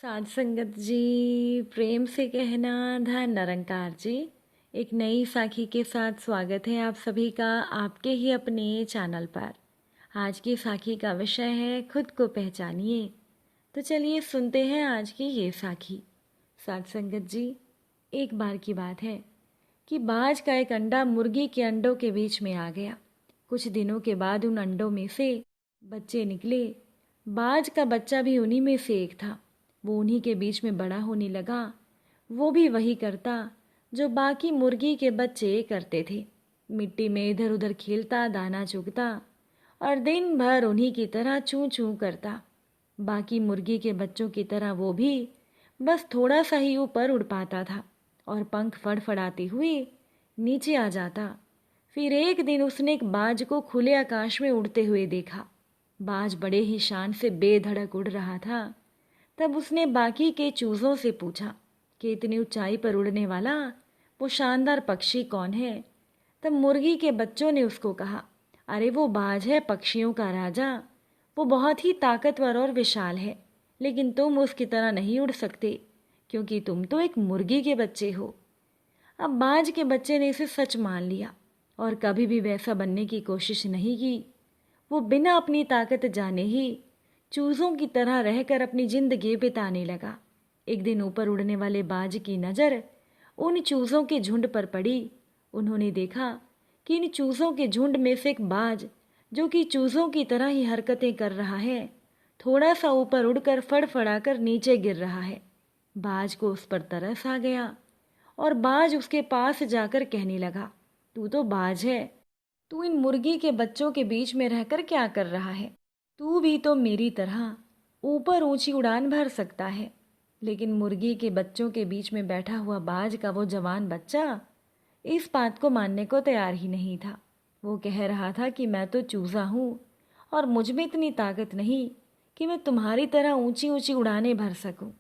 साध संगत जी, प्रेम से कहना धन निरंकार जी। एक नई साखी के साथ स्वागत है आप सभी का आपके ही अपने चैनल पर। आज की साखी का विषय है खुद को पहचानिए। तो चलिए सुनते हैं आज की ये साखी। साध संगत जी, एक बार की बात है कि बाज का एक अंडा मुर्गी के अंडों के बीच में आ गया। कुछ दिनों के बाद उन अंडों में से बच्चे निकले। बाज का बच्चा भी उन्हीं में से एक था। वो उन्हीं के बीच में बड़ा होने लगा। वो भी वही करता जो बाकी मुर्गी के बच्चे करते थे। मिट्टी में इधर उधर खेलता, दाना चुगता और दिन भर उन्हीं की तरह चूं चूं करता। बाकी मुर्गी के बच्चों की तरह वो भी बस थोड़ा सा ही ऊपर उड़ पाता था और पंख फड़फड़ाते हुए नीचे आ जाता। फिर एक दिन उसने एक बाज को खुले आकाश में उड़ते हुए देखा। बाज बड़े ही शान से बेधड़क उड़ रहा था। तब उसने बाकी के चूजों से पूछा कि इतनी ऊंचाई पर उड़ने वाला वो शानदार पक्षी कौन है। तब मुर्गी के बच्चों ने उसको कहा, अरे वो बाज है, पक्षियों का राजा। वो बहुत ही ताकतवर और विशाल है, लेकिन तुम उसकी तरह नहीं उड़ सकते क्योंकि तुम तो एक मुर्गी के बच्चे हो। अब बाज के बच्चे ने इसे सच मान लिया और कभी भी वैसा बनने की कोशिश नहीं की। वो बिना अपनी ताकत जाने ही चूजों की तरह रहकर अपनी जिंदगी बिताने लगा। एक दिन ऊपर उड़ने वाले बाज की नज़र उन चूजों के झुंड पर पड़ी। उन्होंने देखा कि इन चूजों के झुंड में से एक बाज, जो कि चूजों की तरह ही हरकतें कर रहा है, थोड़ा सा ऊपर उड़कर फड़फड़ाकर नीचे गिर रहा है। बाज को उस पर तरस आ गया और बाज उसके पास जाकर कहने लगा, तू तो बाज है, तू इन मुर्गी के बच्चों के बीच में रहकर क्या कर रहा है? तू भी तो मेरी तरह ऊपर ऊंची उड़ान भर सकता है। लेकिन मुर्गी के बच्चों के बीच में बैठा हुआ बाज का वो जवान बच्चा इस बात को मानने को तैयार ही नहीं था। वो कह रहा था कि मैं तो चूजा हूँ और मुझ में इतनी ताकत नहीं कि मैं तुम्हारी तरह ऊंची ऊंची उड़ानें भर सकूं।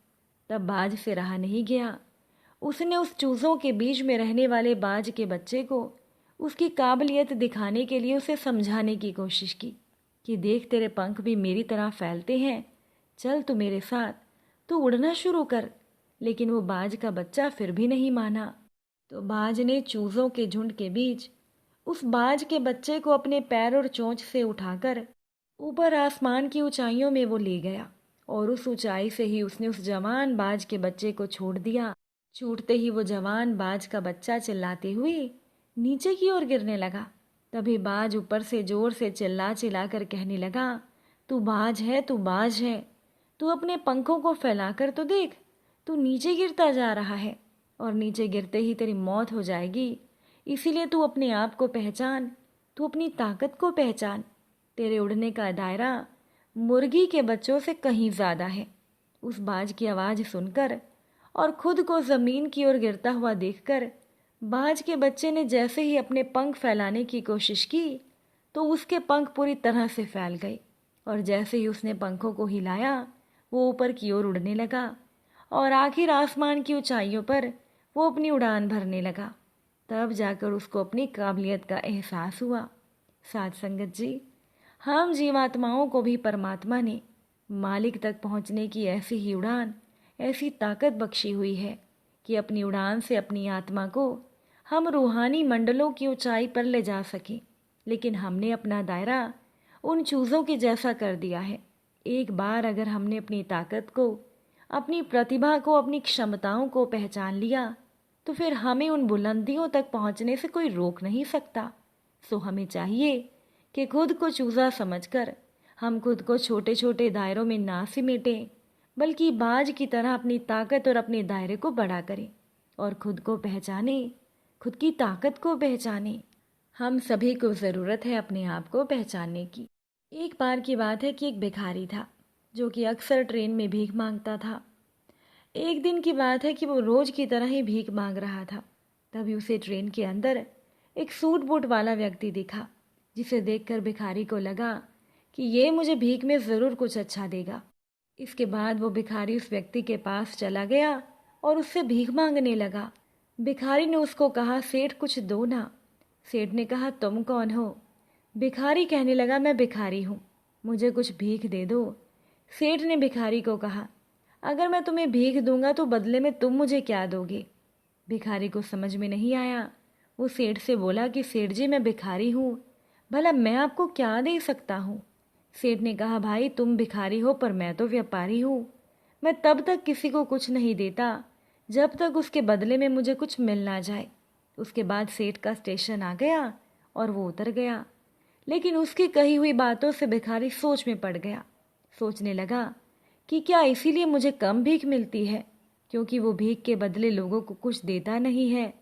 तब बाज से रहा नहीं गया। उसने उस चूजों के बीच में रहने वाले बाज के बच्चे को उसकी काबिलियत दिखाने के लिए उसे समझाने की कोशिश की कि देख, तेरे पंख भी मेरी तरह फैलते हैं, चल तू मेरे साथ, तू उड़ना शुरू कर। लेकिन वो बाज का बच्चा फिर भी नहीं माना। तो बाज ने चूजों के झुंड के बीच उस बाज के बच्चे को अपने पैर और चोंच से उठाकर ऊपर आसमान की ऊंचाइयों में वो ले गया और उस ऊंचाई से ही उसने उस जवान बाज के बच्चे को छोड़ दिया। छूटते ही वो जवान बाज का बच्चा चिल्लाते हुए नीचे की ओर गिरने लगा। तभी बाज ऊपर से जोर से चिल्ला चिल्ला कर कहने लगा, तू बाज है, तू बाज है, तू अपने पंखों को फैलाकर तो देख, तू नीचे गिरता जा रहा है और नीचे गिरते ही तेरी मौत हो जाएगी। इसीलिए तू अपने आप को पहचान, तू अपनी ताकत को पहचान। तेरे उड़ने का दायरा मुर्गी के बच्चों से कहीं ज़्यादा है। उस बाज की आवाज़ सुनकर और खुद को ज़मीन की ओर गिरता हुआ देखकर बाज के बच्चे ने जैसे ही अपने पंख फैलाने की कोशिश की तो उसके पंख पूरी तरह से फैल गए और जैसे ही उसने पंखों को हिलाया वो ऊपर की ओर उड़ने लगा और आखिर आसमान की ऊंचाइयों पर वो अपनी उड़ान भरने लगा। तब जाकर उसको अपनी काबिलियत का एहसास हुआ। साध संगत जी, हम जीवात्माओं को भी परमात्मा ने मालिक तक पहुंचने की ऐसी ही उड़ान, ऐसी ताकत बख्शी हुई है कि अपनी उड़ान से अपनी आत्मा को हम रूहानी मंडलों की ऊंचाई पर ले जा सकें। लेकिन हमने अपना दायरा उन चूज़ों के जैसा कर दिया है। एक बार अगर हमने अपनी ताकत को, अपनी प्रतिभा को, अपनी क्षमताओं को पहचान लिया तो फिर हमें उन बुलंदियों तक पहुंचने से कोई रोक नहीं सकता। सो हमें चाहिए कि खुद को चूज़ा समझकर हम खुद को छोटे छोटे दायरों में ना सिमेटें, बल्कि बाज की तरह अपनी ताकत और अपने दायरे को बड़ा करें और खुद को पहचाने, खुद की ताकत को पहचाने। हम सभी को ज़रूरत है अपने आप को पहचानने की। एक बार की बात है कि एक भिखारी था जो कि अक्सर ट्रेन में भीख मांगता था। एक दिन की बात है कि वो रोज़ की तरह ही भीख मांग रहा था। तभी उसे ट्रेन के अंदर एक सूट बूट वाला व्यक्ति दिखा, जिसे देखकर भिखारी को लगा कि ये मुझे भीख में ज़रूर कुछ अच्छा देगा। इसके बाद वो भिखारी उस व्यक्ति के पास चला गया और उससे भीख मांगने लगा। भिखारी ने उसको कहा, सेठ कुछ दो ना। सेठ ने कहा, तुम कौन हो? भिखारी कहने लगा, मैं भिखारी हूँ, मुझे कुछ भीख दे दो। सेठ ने भिखारी को कहा, अगर मैं तुम्हें भीख दूंगा तो बदले में तुम मुझे क्या दोगे? भिखारी को समझ में नहीं आया। वो सेठ से बोला कि सेठ जी, मैं भिखारी हूँ, भला मैं आपको क्या दे सकता हूँ? सेठ ने कहा, भाई तुम भिखारी हो पर मैं तो व्यापारी हूँ। मैं तब तक किसी को कुछ नहीं देता जब तक उसके बदले में मुझे कुछ मिल ना जाए। उसके बाद सेठ का स्टेशन आ गया और वो उतर गया। लेकिन उसकी कही हुई बातों से भिखारी सोच में पड़ गया। सोचने लगा कि क्या इसीलिए मुझे कम भीख मिलती है, क्योंकि वो भीख के बदले लोगों को कुछ देता नहीं है।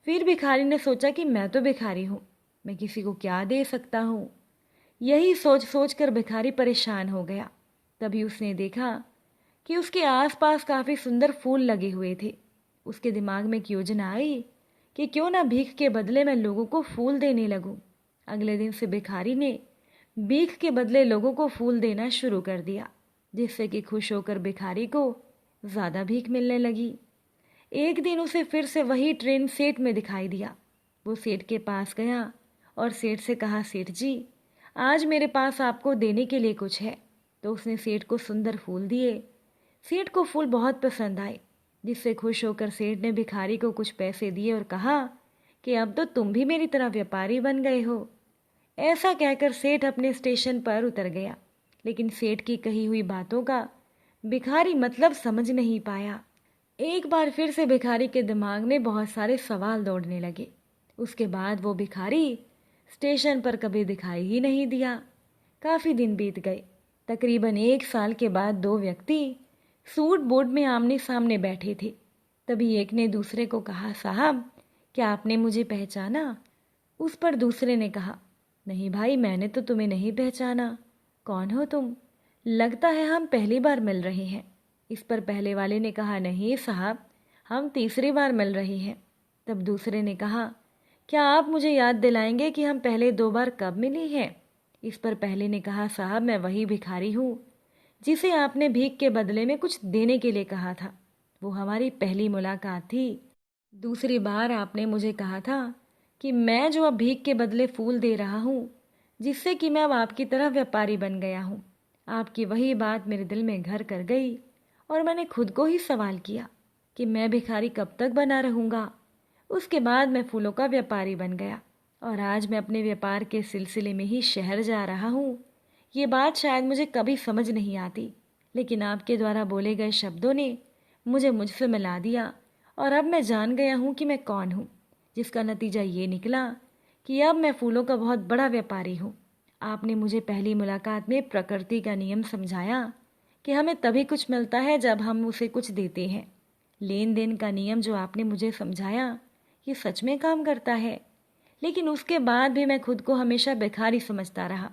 फिर भिखारी ने सोचा कि मैं तो भिखारी हूँ, मैं किसी को क्या दे सकता हूँ। यही सोच सोच कर भिखारी परेशान हो गया। तभी उसने देखा कि उसके आसपास काफ़ी सुंदर फूल लगे हुए थे। उसके दिमाग में एक योजना आई कि क्यों ना भीख के बदले मैं लोगों को फूल देने लगूं। अगले दिन से भिखारी ने भीख के बदले लोगों को फूल देना शुरू कर दिया, जिससे कि खुश होकर भिखारी को ज़्यादा भीख मिलने लगी। एक दिन उसे फिर से वही ट्रेन सेठ में दिखाई दिया। वो सेठ के पास गया और सेठ से कहा, सेठ जी, आज मेरे पास आपको देने के लिए कुछ है। तो उसने सेठ को सुंदर फूल दिए। सेठ को फूल बहुत पसंद आए, जिससे खुश होकर सेठ ने भिखारी को कुछ पैसे दिए और कहा कि अब तो तुम भी मेरी तरह व्यापारी बन गए हो। ऐसा कहकर सेठ अपने स्टेशन पर उतर गया। लेकिन सेठ की कही हुई बातों का भिखारी मतलब समझ नहीं पाया। एक बार फिर से भिखारी के दिमाग में बहुत सारे सवाल दौड़ने लगे। उसके बाद वो भिखारी स्टेशन पर कभी दिखाई ही नहीं दिया। काफ़ी दिन बीत गए। तकरीबन 1 साल के बाद दो व्यक्ति सूट बूट में आमने सामने बैठे थे। तभी एक ने दूसरे को कहा, साहब क्या आपने मुझे पहचाना? उस पर दूसरे ने कहा, नहीं भाई, मैंने तो तुम्हें नहीं पहचाना। कौन हो तुम? लगता है हम पहली बार मिल रहे हैं। इस पर पहले वाले ने कहा, नहीं साहब, हम तीसरी बार मिल रहे हैं। तब दूसरे ने कहा, क्या आप मुझे याद दिलाएंगे कि हम पहले 2 बार कब मिली हैं? इस पर पहले ने कहा, साहब मैं वही भिखारी हूँ जिसे आपने भीख के बदले में कुछ देने के लिए कहा था। वो हमारी पहली मुलाकात थी। दूसरी बार आपने मुझे कहा था कि मैं जो अब भीख के बदले फूल दे रहा हूँ, जिससे कि मैं अब आपकी तरह व्यापारी बन गया हूँ। आपकी वही बात मेरे दिल में घर कर गई और मैंने खुद को ही सवाल किया कि मैं भिखारी कब तक बना रहूँगा। उसके बाद मैं फूलों का व्यापारी बन गया और आज मैं अपने व्यापार के सिलसिले में ही शहर जा रहा हूँ। ये बात शायद मुझे कभी समझ नहीं आती, लेकिन आपके द्वारा बोले गए शब्दों ने मुझे मुझसे मिला दिया और अब मैं जान गया हूँ कि मैं कौन हूँ, जिसका नतीजा ये निकला कि अब मैं फूलों का बहुत बड़ा व्यापारी हूँ। आपने मुझे पहली मुलाकात में प्रकृति का नियम समझाया कि हमें तभी कुछ मिलता है जब हम उसे कुछ देते हैं। लेन देन का नियम जो आपने मुझे समझाया, ये सच में काम करता है। लेकिन उसके बाद भी मैं खुद को हमेशा भिखारी समझता रहा।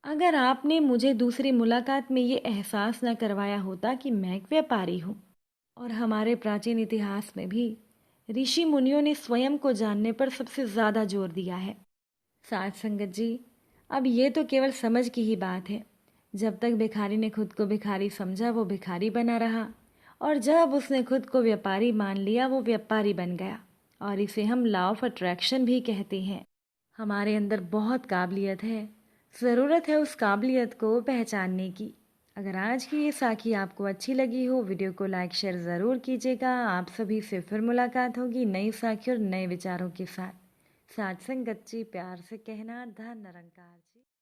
अगर आपने मुझे दूसरी मुलाकात में ये एहसास न करवाया होता कि मैं एक व्यापारी हूँ। और हमारे प्राचीन इतिहास में भी ऋषि मुनियों ने स्वयं को जानने पर सबसे ज़्यादा जोर दिया है। साथ संगत जी, अब ये तो केवल समझ की ही बात है। जब तक भिखारी ने खुद को भिखारी समझा, वो भिखारी बना रहा, और जब उसने खुद को व्यापारी मान लिया, वो व्यापारी बन गया। और इसे हम लॉ ऑफ अट्रैक्शन भी कहते हैं। हमारे अंदर बहुत काबिलियत है, ज़रूरत है उस काबिलियत को पहचानने की। अगर आज की ये साखी आपको अच्छी लगी हो, वीडियो को लाइक शेयर ज़रूर कीजिएगा। आप सभी से फिर मुलाकात होगी नई साखी और नए विचारों के साथ। साथ संगत जी, प्यार से कहना, धन निरंकार।